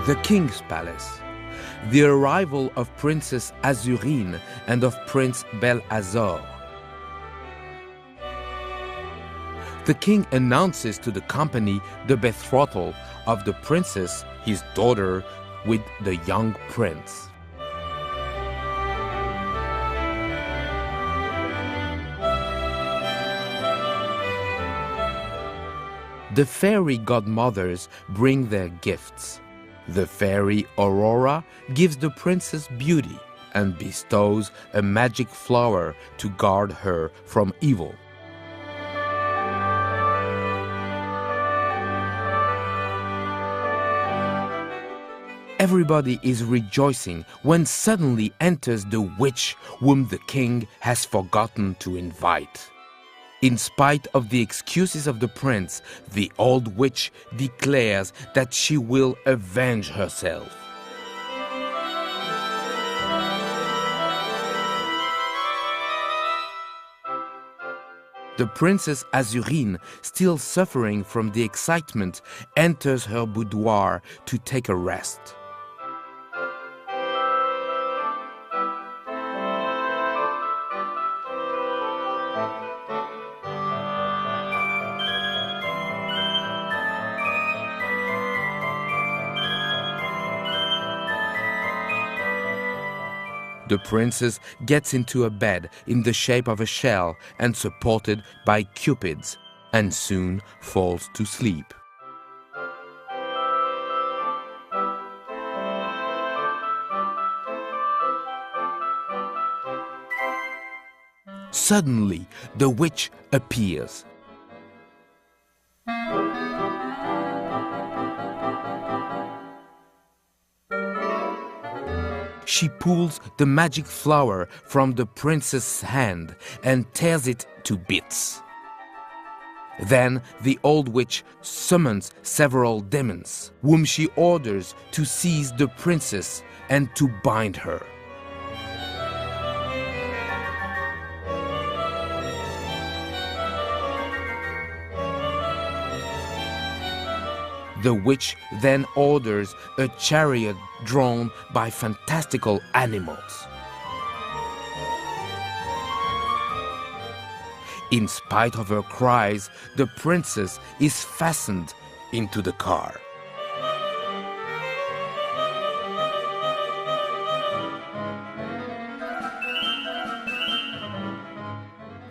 The king's palace. The arrival of Princess Azurine and of Prince Belazora. The king announces to the company the betrothal of the princess, his daughter, with the young prince. The fairy godmothers bring their gifts. The fairy Aurora gives the princess beauty and bestows a magic flower to guard her from evil. Everybody is rejoicing when suddenly enters the witch whom the king has forgotten to invite. In spite of the excuses of the prince, the old witch declares that she will avenge herself. The Princess Azurine, still suffering from the excitement, enters her boudoir to take a rest. The princess gets into a bed in the shape of a shell and supported by cupids, and soon falls to sleep. Suddenly, the witch appears. She pulls the magic flower from the princess's hand and tears it to bits. Then the old witch summons several demons, whom she orders to seize the princess and to bind her. The witch then orders a chariot drawn by fantastical animals. In spite of her cries, the princess is fastened into the car.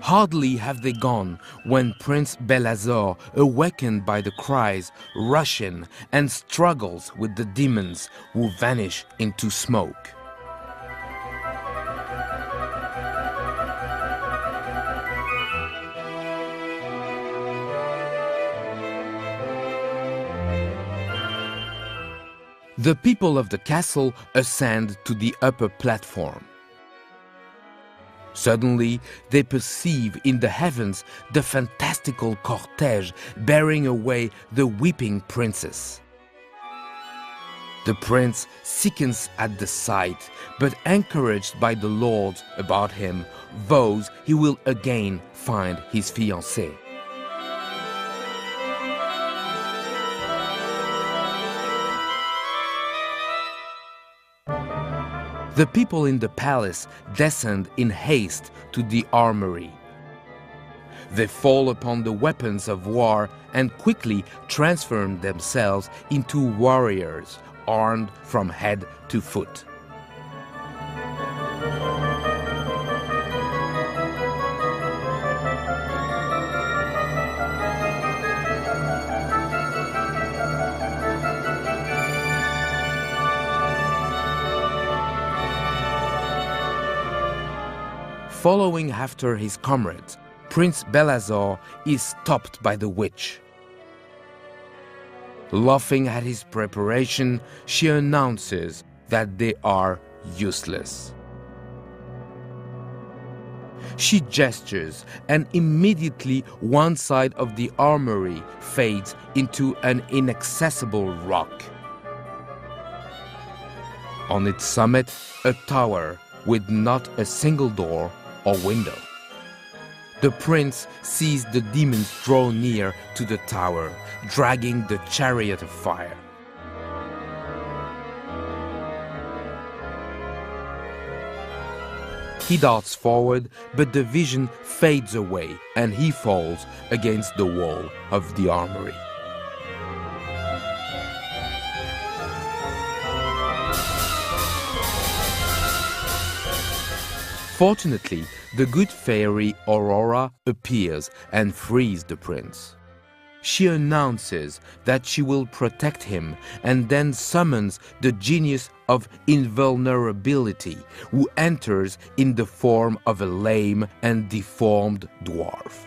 Hardly have they gone when Prince Belazora, awakened by the cries, rushes in and struggles with the demons who vanish into smoke. The people of the castle ascend to the upper platform. Suddenly, they perceive in the heavens the fantastical cortege bearing away the weeping princess. The prince sickens at the sight, but encouraged by the lords about him, vows he will again find his fiancée. The people in the palace descend in haste to the armory. They fall upon the weapons of war and quickly transform themselves into warriors, armed from head to foot. Following after his comrades, Prince Belazora is stopped by the witch. Laughing at his preparation, she announces that they are useless. She gestures, and immediately one side of the armory fades into an inaccessible rock. On its summit, a tower with not a single door or window. The prince sees the demons draw near to the tower, dragging the chariot of fire. He darts forward, but the vision fades away and he falls against the wall of the armory. Fortunately, the good fairy Aurora appears and frees the prince. She announces that she will protect him and then summons the genius of invulnerability, who enters in the form of a lame and deformed dwarf.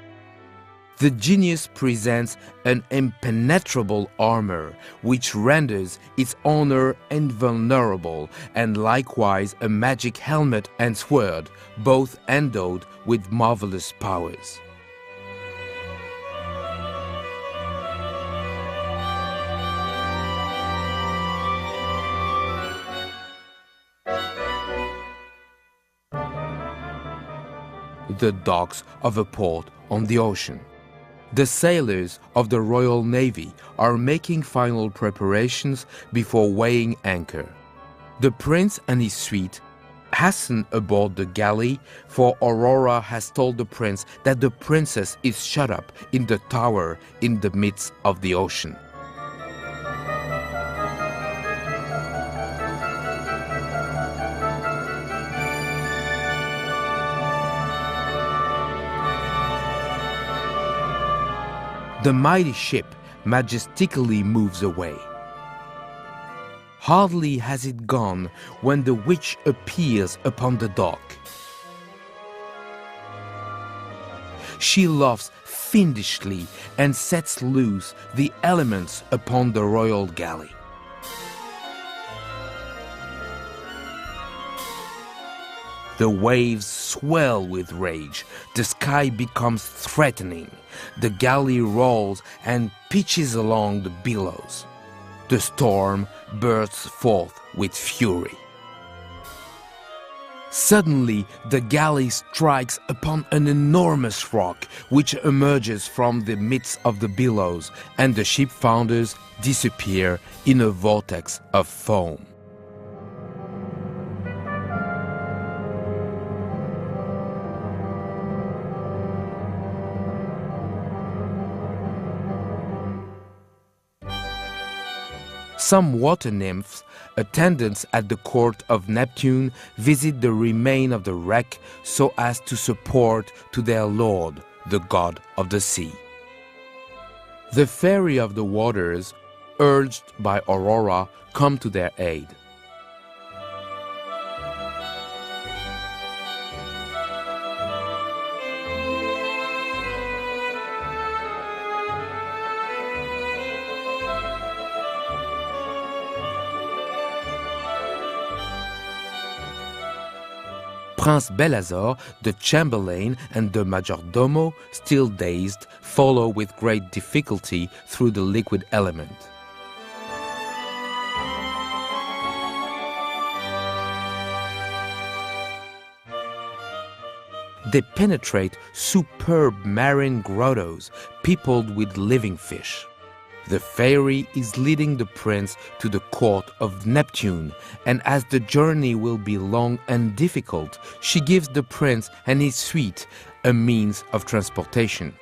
The genius presents an impenetrable armor which renders its owner invulnerable, and likewise a magic helmet and sword, both endowed with marvelous powers. The docks of a port on the ocean. The sailors of the Royal Navy are making final preparations before weighing anchor. The prince and his suite hasten aboard the galley, for Aurora has told the prince that the princess is shut up in the tower in the midst of the ocean. The mighty ship majestically moves away. Hardly has it gone when the witch appears upon the dock. She laughs fiendishly and sets loose the elements upon the royal galley. The waves swell with rage, the sky becomes threatening, the galley rolls and pitches along the billows. The storm bursts forth with fury. Suddenly, the galley strikes upon an enormous rock which emerges from the midst of the billows, and the ship founders disappear in a vortex of foam. Some water nymphs, attendants at the court of Neptune, visit the remain of the wreck so as to support to their lord, the god of the sea. The fairy of the waters, urged by Aurora, come to their aid. Prince Belazora, the chamberlain, and the majordomo, still dazed, follow with great difficulty through the liquid element. They penetrate superb marine grottos peopled with living fish. The fairy is leading the prince to the court of Neptune, and as the journey will be long and difficult, she gives the prince and his suite a means of transportation.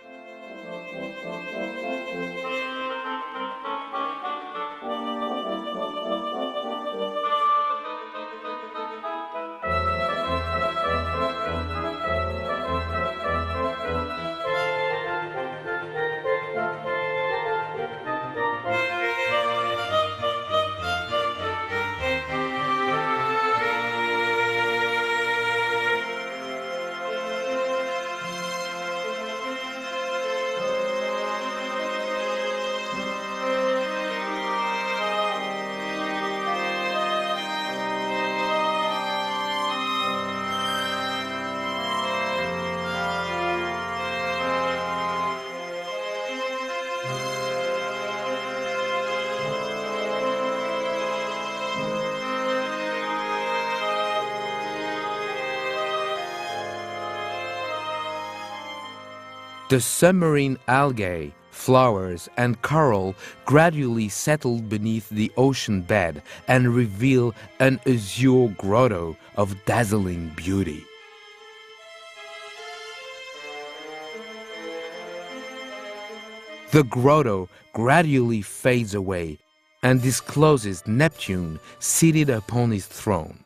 The submarine algae, flowers, and coral gradually settle beneath the ocean bed and reveal an azure grotto of dazzling beauty. The grotto gradually fades away and discloses Neptune seated upon his throne.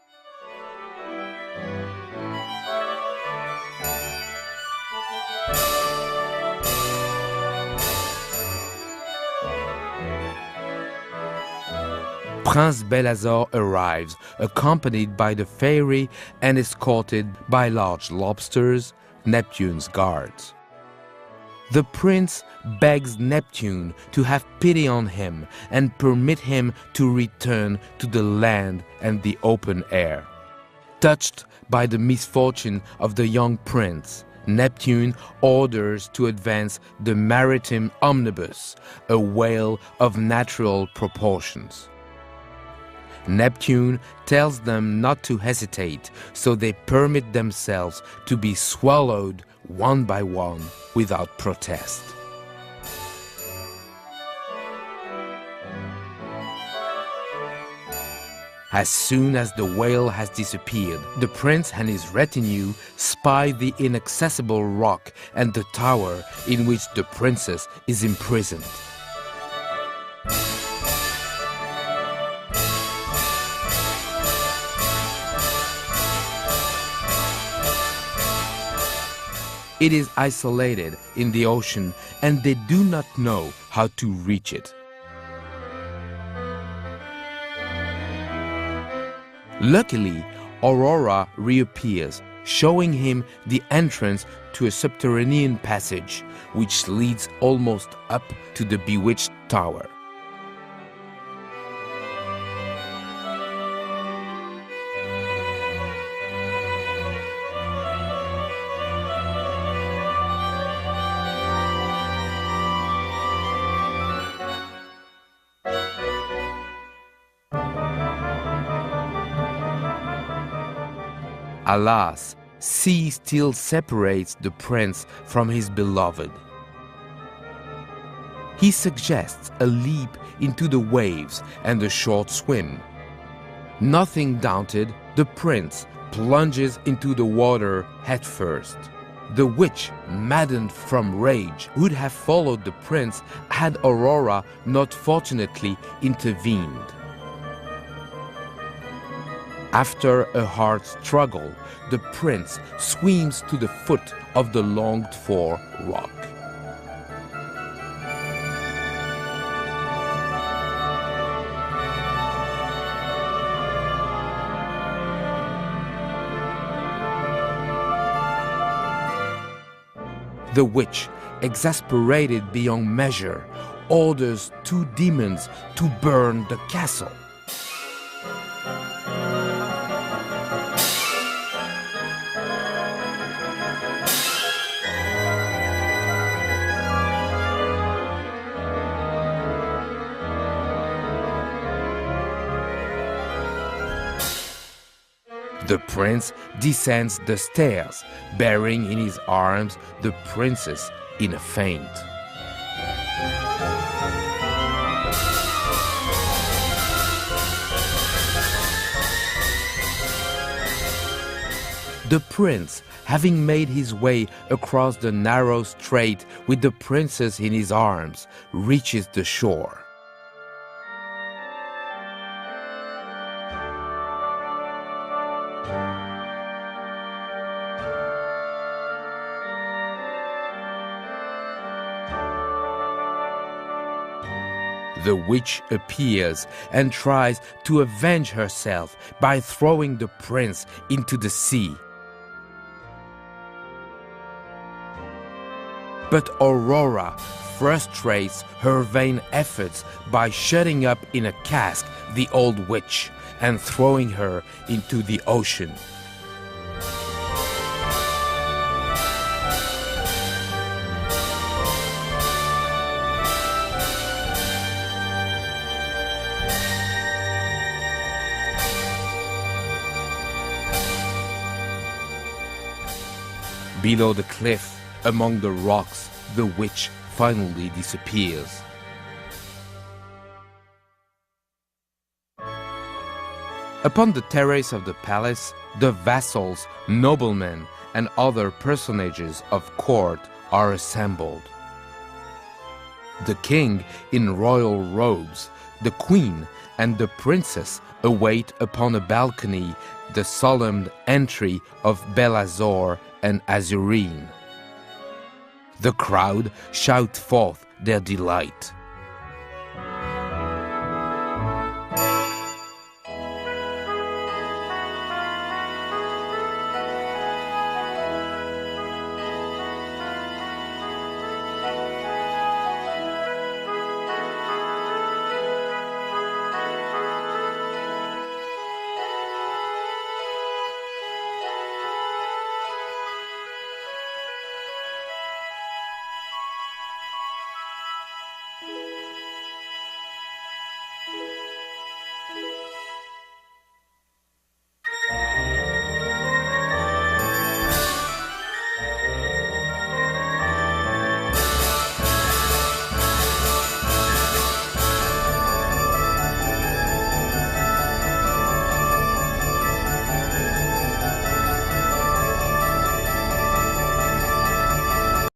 Prince Belazora arrives, accompanied by the fairy and escorted by large lobsters, Neptune's guards. The prince begs Neptune to have pity on him and permit him to return to the land and the open air. Touched by the misfortune of the young prince, Neptune orders to advance the maritime omnibus, a whale of natural proportions. Neptune tells them not to hesitate, so they permit themselves to be swallowed one by one without protest. As soon as the whale has disappeared, the prince and his retinue spy the inaccessible rock and the tower in which the princess is imprisoned. It is isolated in the ocean and they do not know how to reach it. Luckily, Aurora reappears, showing him the entrance to a subterranean passage which leads almost up to the bewitched tower. Alas, sea still separates the prince from his beloved. He suggests a leap into the waves and a short swim. Nothing daunted, the prince plunges into the water headfirst. The witch, maddened from rage, would have followed the prince had Aurora not fortunately intervened. After a hard struggle, the prince swims to the foot of the longed-for rock. The witch, exasperated beyond measure, orders two demons to burn the castle. The prince descends the stairs, bearing in his arms the princess in a faint. The prince, having made his way across the narrow strait with the princess in his arms, reaches the shore. The witch appears and tries to avenge herself by throwing the prince into the sea. But Aurora frustrates her vain efforts by shutting up in a cask the old witch and throwing her into the ocean. Below the cliff, among the rocks, the witch finally disappears. Upon the terrace of the palace, the vassals, noblemen, and other personages of court are assembled. The king in royal robes, the queen and the princess await upon a balcony the solemn entry of Belazora and Azurine. The crowd shout forth their delight.